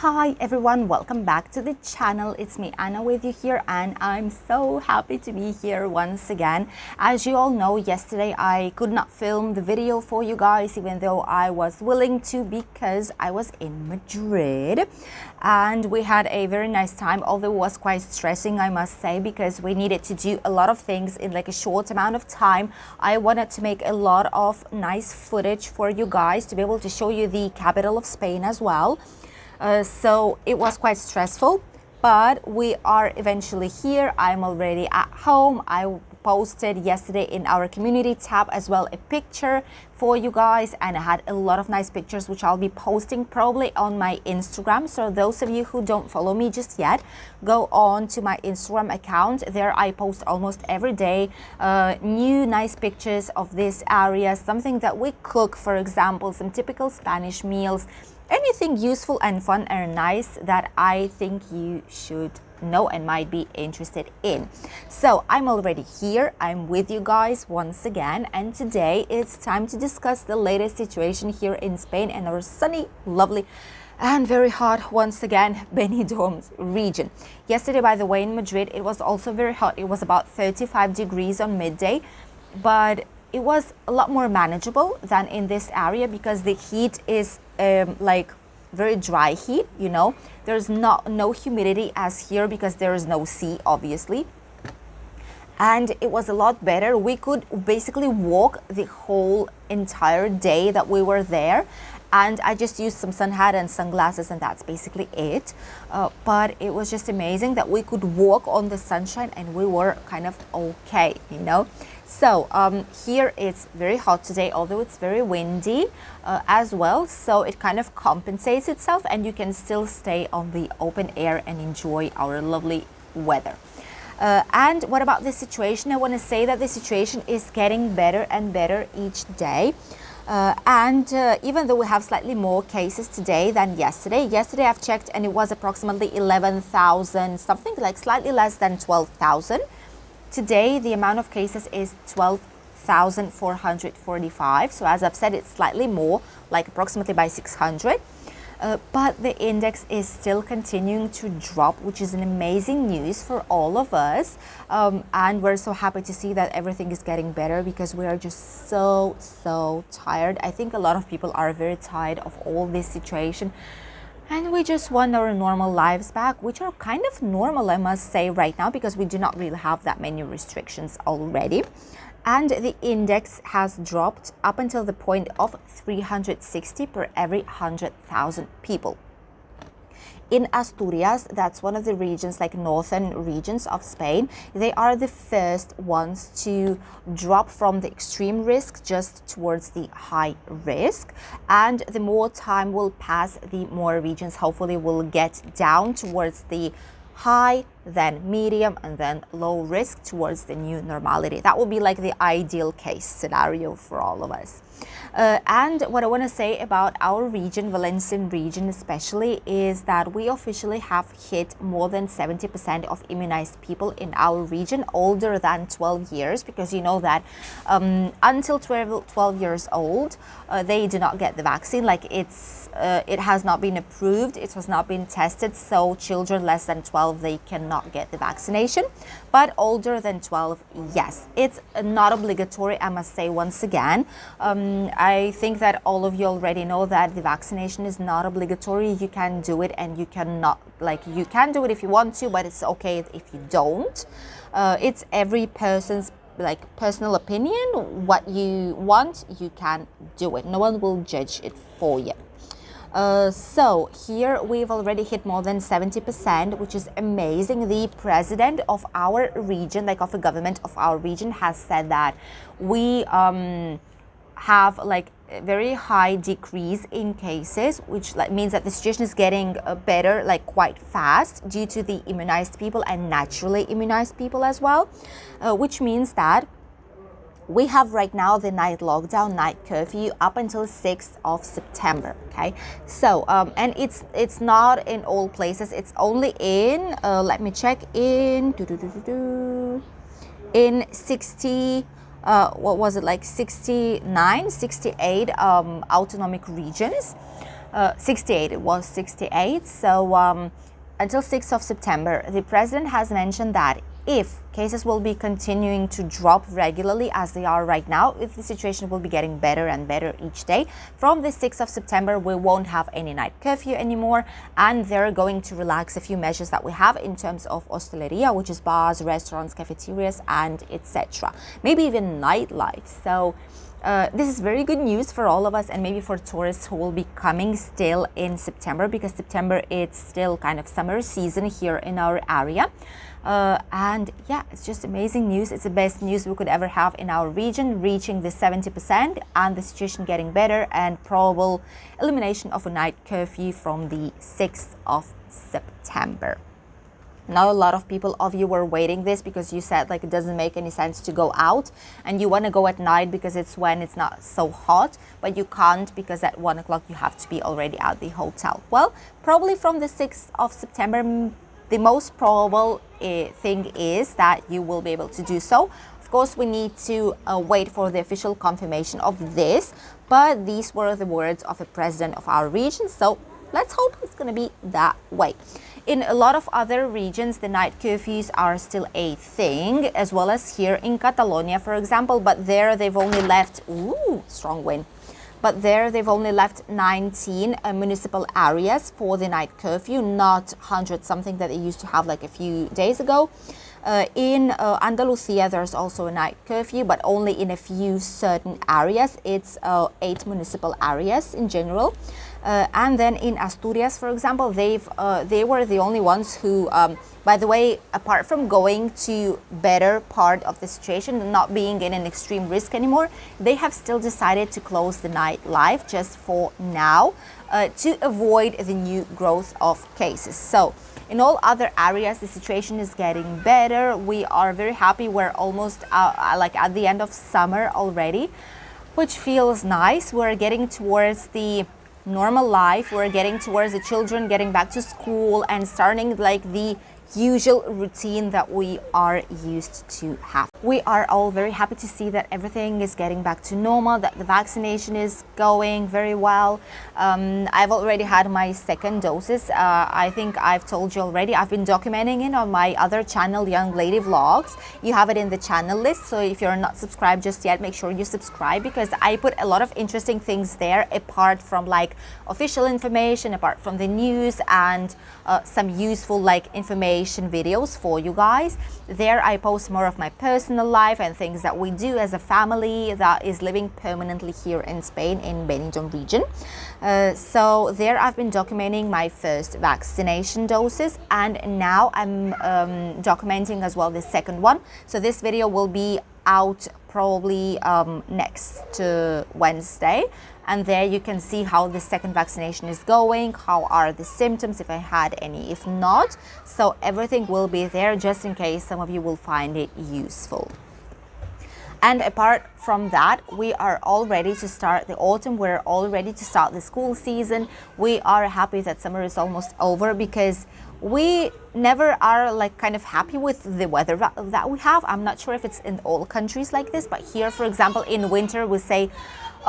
Hi everyone, welcome back to the channel. It's me Anna with you here, and I'm so happy to be here once again. As you all know, yesterday I could not film the video for you guys, even though I was willing to, because I was in Madrid and we had a very nice time, although it was quite stressing, I must say, because we needed to do a lot of things in like a short amount of time. I wanted to make a lot of nice footage for you guys to be able to show you the capital of Spain as well. So it was quite stressful, but we are eventually here. I'm already at home. I posted yesterday in our community tab as well a picture for you guys, and I had a lot of nice pictures which I'll be posting probably on my Instagram. So those of you who don't follow me just yet, go on to my Instagram account. There I post almost every day new nice pictures of this area, something that we cook, for example, some typical Spanish meals, anything useful and fun and nice that I think you should know and might be interested in. So I'm already here. I'm with you guys once again, and today it's time to discuss the latest situation here in Spain and our sunny, lovely and very hot, once again, Benidorm region. Yesterday, by the way, in Madrid, it was also very hot. It was about 35 degrees on midday, but it was a lot more manageable than in this area because the heat is like very dry heat, you know. There's no humidity as here because there is no sea, obviously. And it was a lot better. We could basically walk the whole entire day that we were there, and I just used some sun hat and sunglasses, and that's basically it. But it was just amazing that we could walk on the sunshine and we were kind of okay, you know. So here it's very hot today, although it's very windy as well, so it kind of compensates itself and you can still stay on the open air and enjoy our lovely weather. And what about this situation? I want to say that the situation is getting better and better each day. Even though we have slightly more cases today than yesterday I've checked and it was approximately 11,000, something like slightly less than 12,000. Today, the amount of cases is 12,445. So as I've said, it's slightly more, like approximately by 600. But the index is still continuing to drop, which is an amazing news for all of us. And we're so happy to see that everything is getting better because we are just so tired. I think a lot of people are very tired of all this situation. And we just want our normal lives back, which are kind of normal, I must say, right now, because we do not really have that many restrictions already. And the index has dropped up until the point of 360 per every 100,000 people. In Asturias, that's one of the regions, like northern regions of Spain, they are the first ones to drop from the extreme risk just towards the high risk. And the more time will pass, the more regions hopefully will get down towards the high, then medium, and then low risk towards the new normality. That will be like the ideal case scenario for all of us. And what I want to say about our region, Valencian region especially, is that we officially have hit more than 70% of immunized people in our region older than 12 years, because you know that until 12 years old, they do not get the vaccine. Like it has not been approved, it has not been tested, so children less than 12, they cannot get the vaccination. But older than 12, yes. It's not obligatory, I must say once again. I think that all of you already know that the vaccination is not obligatory. You can do it and you cannot, like, you can do it if you want to, but it's okay if you don't. It's every person's like personal opinion. What you want, you can do it. No one will judge it for you. So here we've already hit more than 70%, which is amazing. The president of our region, like of the government of our region, has said that we have like a very high decrease in cases, which like means that the situation is getting better like quite fast due to the immunized people and naturally immunized people as well, which means that we have right now the night lockdown, night curfew up until 6th of September. Okay, so and it's not in all places. It's only in let me check, in 60 what was it, like 69, 68 autonomic regions. 68, it was 68. So until 6th of September, the president has mentioned that if cases will be continuing to drop regularly as they are right now, if the situation will be getting better and better each day, from the 6th of September, we won't have any night curfew anymore, and they're going to relax a few measures that we have in terms of hosteleria, which is bars, restaurants, cafeterias, and etc. Maybe even nightlife. So this is very good news for all of us, and maybe for tourists who will be coming still in September, because September it's still kind of summer season here in our area. And yeah, it's just amazing news. It's the best news we could ever have in our region, reaching the 70% and the situation getting better, and probable elimination of a night curfew from the 6th of September. Now, a lot of you were waiting this because you said like it doesn't make any sense to go out and you want to go at night because it's when it's not so hot, but you can't because at 1 o'clock you have to be already at the hotel. Well, probably from the 6th of September, the most probable thing is that you will be able to do so. Of course, we need to wait for the official confirmation of this, but these were the words of the president of our region, so let's hope it's going to be that way. In a lot of other regions, the night curfews are still a thing, as well as here in Catalonia, for example, but there they've only left, strong wind, but there they've only left 19 municipal areas for the night curfew, not 100 something that they used to have like a few days ago. In Andalusia, there's also a night curfew, but only in a few certain areas. It's 8 municipal areas in general. And then in Asturias, for example, they were the only ones who, by the way, apart from going to better part of the situation, not being in an extreme risk anymore, they have still decided to close the nightlife just for now to avoid the new growth of cases. So in all other areas, the situation is getting better. We are very happy. We're almost like at the end of summer already, which feels nice. We're getting towards the normal life. We're getting towards the children getting back to school and starting like the usual routine that we are used to have. We are all very happy to see that everything is getting back to normal, that the vaccination is going very well. I've already had my second doses. I think I've told you already. I've been documenting it on my other channel, Young Lady Vlogs. You have it in the channel list, so if you're not subscribed just yet, make sure you subscribe, because I put a lot of interesting things there apart from like official information, apart from the news, and some useful like information videos for you guys. There I post more of my personal life and things that we do as a family that is living permanently here in Spain, in Benidorm region. So there I've been documenting my first vaccination doses, and now I'm documenting as well the second one. So this video will be out probably next Wednesday, and there you can see how the second vaccination is going, how are the symptoms, if I had any, if not. So everything will be there just in case some of you will find it useful. And apart from that, we are all ready to start the autumn. We're all ready to start the school season. We are happy that summer is almost over, because we never are like kind of happy with the weather that we have. I'm not sure if it's in all countries like this, but here, for example, in winter we say,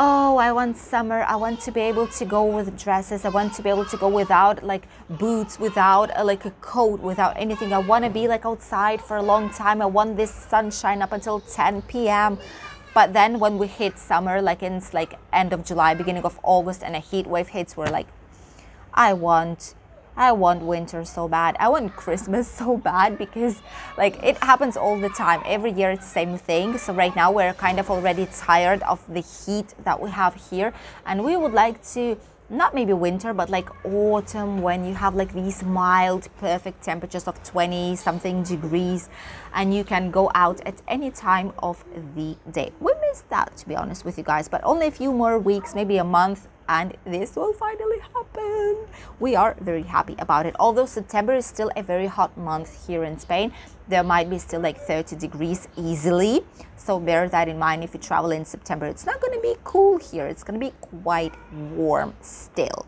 oh, I want summer. I want to be able to go with dresses. I want to be able to go without like boots, without like a coat, without anything. I want to be like outside for a long time. I want this sunshine up until 10 p.m. But then when we hit summer, like in like end of July, beginning of August, and a heat wave hits, we're like, I want winter so bad. I want Christmas so bad, because like it happens all the time. Every year it's the same thing. So right now we're kind of already tired of the heat that we have here, and we would like to, not maybe winter, but like autumn, when you have like these mild, perfect temperatures of 20 something degrees, and you can go out at any time of the day. We miss that, to be honest with you guys, but only a few more weeks, maybe a month, and this will finally happen. We are very happy about it. Although September is still a very hot month here in Spain, there might be still like 30 degrees easily. So bear that in mind if you travel in September. It's not going to be cool here. It's going to be quite warm still.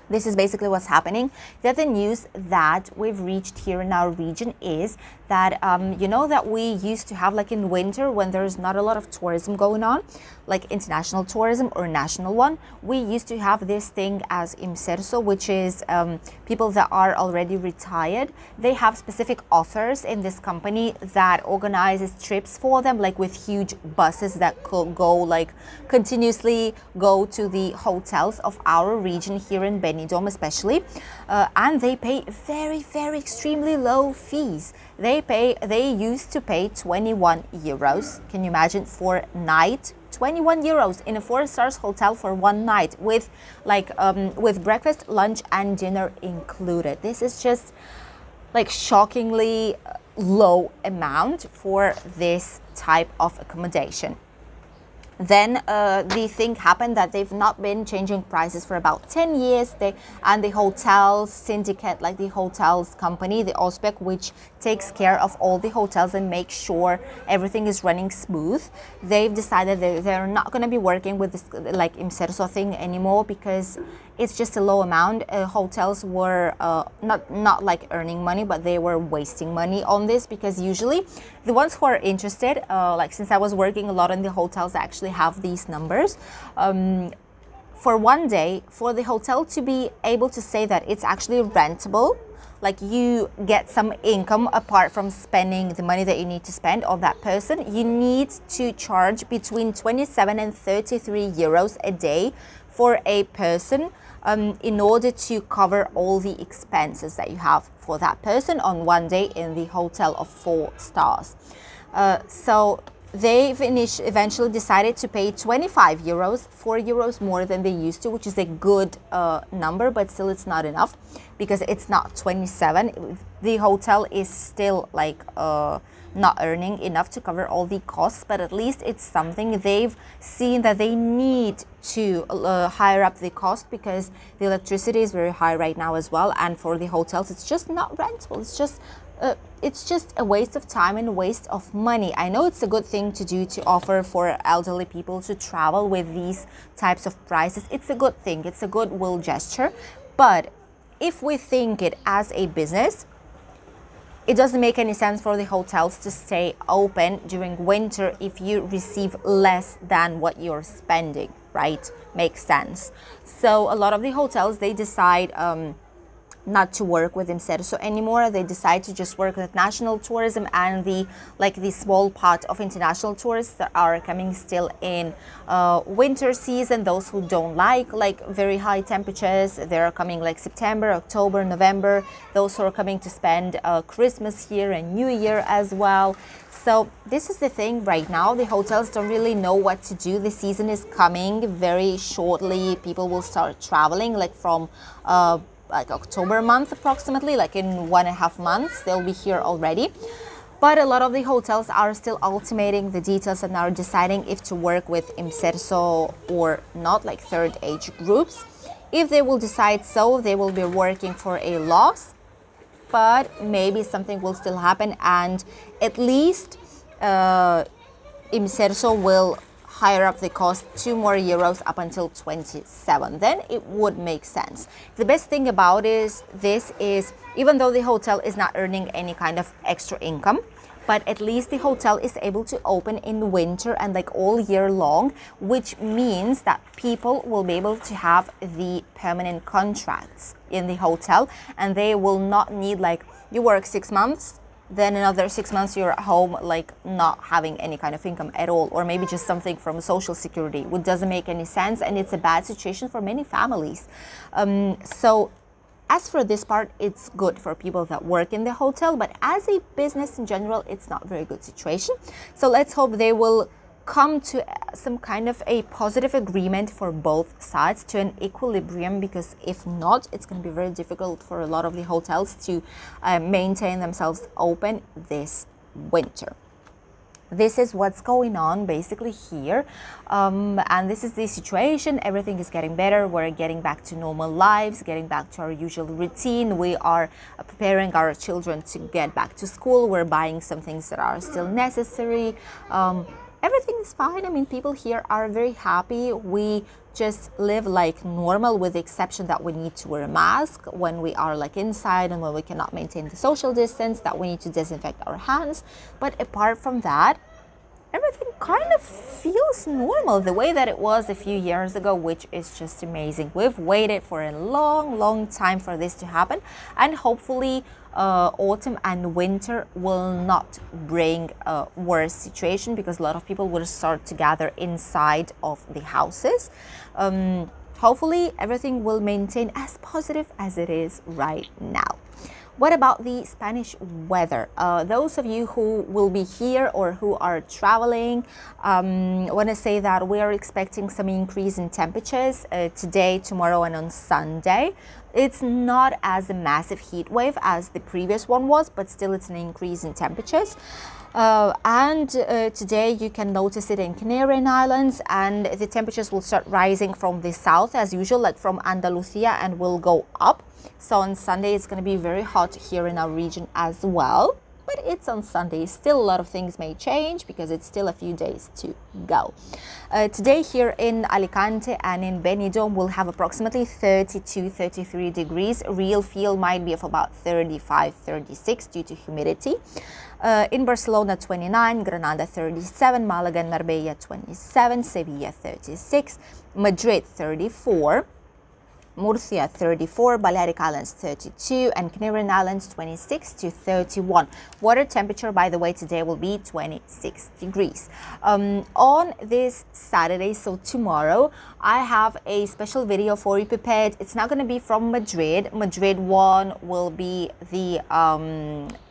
This is basically what's happening. The other news that we've reached here in our region is that you know that we used to have, like in winter when there's not a lot of tourism going on, like international tourism or national one, we used to have this thing as imserso, which is people that are already retired. They have specific authors in this company that organizes trips for them, like with huge buses that could go like continuously go to the hotels of our region here in Benidorm especially, and they pay very extremely low fees. They used to pay 21 euros. Can you imagine, for a night? 21 euros in a 4-star hotel for one night with with breakfast, lunch and dinner included. This is just like shockingly low amount for this type of accommodation. Then the thing happened that they've not been changing prices for about 10 years. And the hotels syndicate, like the hotels company, the OSPEC, which takes care of all the hotels and makes sure everything is running smooth, they've decided that they're not going to be working with this like imserso thing anymore, because it's just a low amount. Hotels were not like earning money, but they were wasting money on this, because usually the ones who are interested, like since I was working a lot in the hotels, I actually have these numbers. For one day, for the hotel to be able to say that it's actually rentable, like you get some income apart from spending the money that you need to spend on that person, you need to charge between 27 and 33 euros a day for a person, in order to cover all the expenses that you have for that person on one day in the hotel of 4 stars. So they've eventually decided to pay 25 euros, 4 euros more than they used to, which is a good number, but still it's not enough, because it's not 27. The hotel is still like not earning enough to cover all the costs, but at least it's something. They've seen that they need to higher up the cost, because the electricity is very high right now as well, and for the hotels it's just not rentable. It's just a waste of time and a waste of money. I know it's a good thing to do, to offer for elderly people to travel with these types of prices. It's a good thing, it's a goodwill gesture, but if we think it as a business, it doesn't make any sense for the hotels to stay open during winter if you receive less than what you're spending, right? Makes sense. So a lot of the hotels, they decide not to work with imserso anymore. They decide to just work with national tourism and the small part of international tourists that are coming still in winter season. Those who don't like very high temperatures, they're coming like September, October, November. Those who are coming to spend Christmas here and New Year as well. So this is the thing right now. The hotels don't really know what to do. The season is coming very shortly. People will start traveling from October month approximately, like in 1.5 months they'll be here already. But a lot of the hotels are still ultimating the details and are deciding if to work with imserso or not, like third age groups. If they will decide so, they will be working for a loss, but maybe something will still happen, and at least imserso will higher up the cost 2 more euros up until 27. Then it would make sense. The best thing about this is, even though the hotel is not earning any kind of extra income, but at least the hotel is able to open in winter and all year long, which means that people will be able to have the permanent contracts in the hotel, and they will not need you work 6 months, then another 6 months you're at home not having any kind of income at all, or maybe just something from social security, which doesn't make any sense, and it's a bad situation for many families. So as for this part, it's good for people that work in the hotel, but as a business in general, it's not a very good situation. So let's hope they will come to some kind of a positive agreement for both sides, to an equilibrium, because if not, it's going to be very difficult for a lot of the hotels to maintain themselves open this winter. This is what's going on basically here, and this is the situation. Everything is getting better. We're getting back to normal lives, getting back to our usual routine. We are preparing our children to get back to school. We're buying some things that are still necessary. everything is fine. I mean, people here are very happy. We just live like normal, with the exception that we need to wear a mask when we are like inside, and when we cannot maintain the social distance, that we need to disinfect our hands. But apart from that, everything kind of feels normal, the way that it was a few years ago, which is just amazing. We've waited for a long time for this to happen, and hopefully autumn and winter will not bring a worse situation, because a lot of people will start to gather inside of the houses. Hopefully everything will maintain as positive as it is right now. What about the Spanish weather? Those of you who will be here or who are traveling, I want to say that we are expecting some increase in temperatures today, tomorrow, and on Sunday. It's not as a massive heat wave as the previous one was, but still it's an increase in temperatures. Today you can notice it in Canary Islands, and the temperatures will start rising from the south as usual, like from Andalusia, and will go up. So on Sunday it's going to be very hot here in our region as well. But it's on Sunday. Still a lot of things may change because it's still a few days to go. Today here in Alicante and in Benidorm we'll have approximately 32-33 degrees. Real feel might be of about 35-36 due to humidity. In Barcelona 29, Granada 37, Malaga and Marbella 27, Sevilla 36, Madrid 34, Murcia 34, Balearic Islands 32, and Canary Islands 26 to 31. Water temperature, by the way, today will be 26 degrees. On this Saturday, so tomorrow, I have a special video for you prepared. It's not going to be from Madrid. Madrid one will be the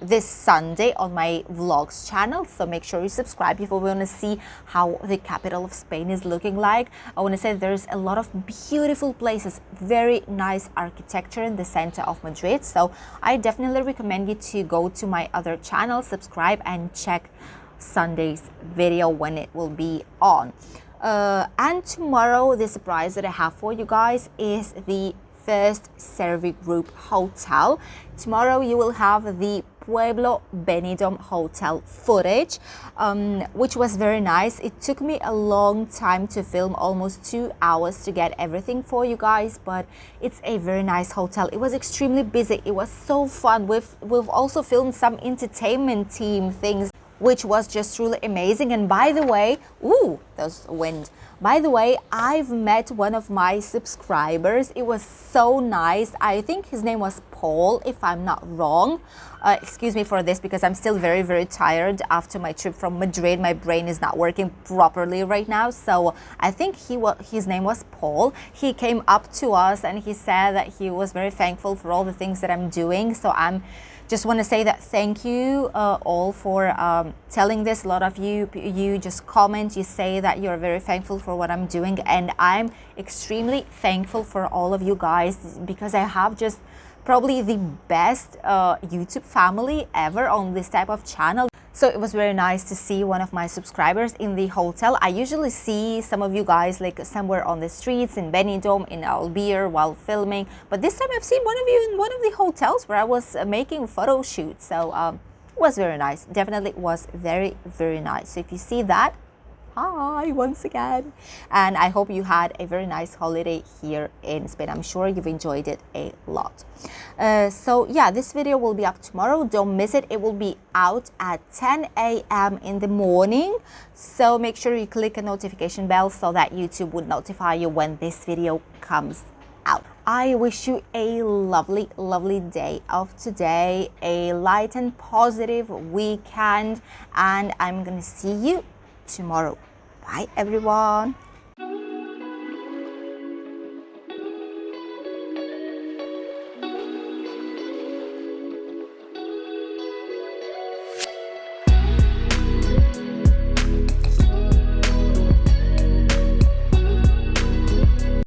this Sunday on my vlogs channel. So make sure you subscribe if you want to see how the capital of Spain is looking like. I want to say there's a lot of beautiful places, very nice architecture in the center of Madrid. So I definitely recommend you to go to my other channel, subscribe, and check Sunday's video when it will be on. And tomorrow, the surprise that I have for you guys is the first Servi Group hotel. Tomorrow you will have the Pueblo Benidorm hotel footage, which was very nice. It took me a long time to film, almost 2 hours to get everything for you guys, but it's a very nice hotel. It was extremely busy. It was so fun. We've also filmed some entertainment team things, which was just truly amazing. And by the way, ooh, there's wind. By the way, I've met one of my subscribers. It was so nice. I think his name was Paul, if I'm not wrong. Excuse me for this because I'm still very tired after my trip from Madrid. My brain is not working properly right now. So I think his name was Paul. He came up to us and he said that he was very thankful for all the things that I'm doing. So I'm just want to say that thank you all for telling this. A lot of you just comment, you say that you're very thankful for what I'm doing, and I'm extremely thankful for all of you guys, because I have just probably the best YouTube family ever on this type of channel. So it was very nice to see one of my subscribers in the hotel. I usually see some of you guys like somewhere on the streets in Benidorm, in Albier while filming. But this time I've seen one of you in one of the hotels where I was making photo shoots. So it was very nice. Definitely was very nice. So if you see that, hi once again, and I hope you had a very nice holiday here in Spain. I'm sure you've enjoyed it a lot. So yeah, this video will be up tomorrow. Don't miss it. It will be out at 10 a.m. in the morning, so make sure you click a notification bell so that YouTube would notify you when this video comes out. I wish you a lovely day of today, a light and positive weekend, and I'm gonna see you tomorrow. Bye everyone.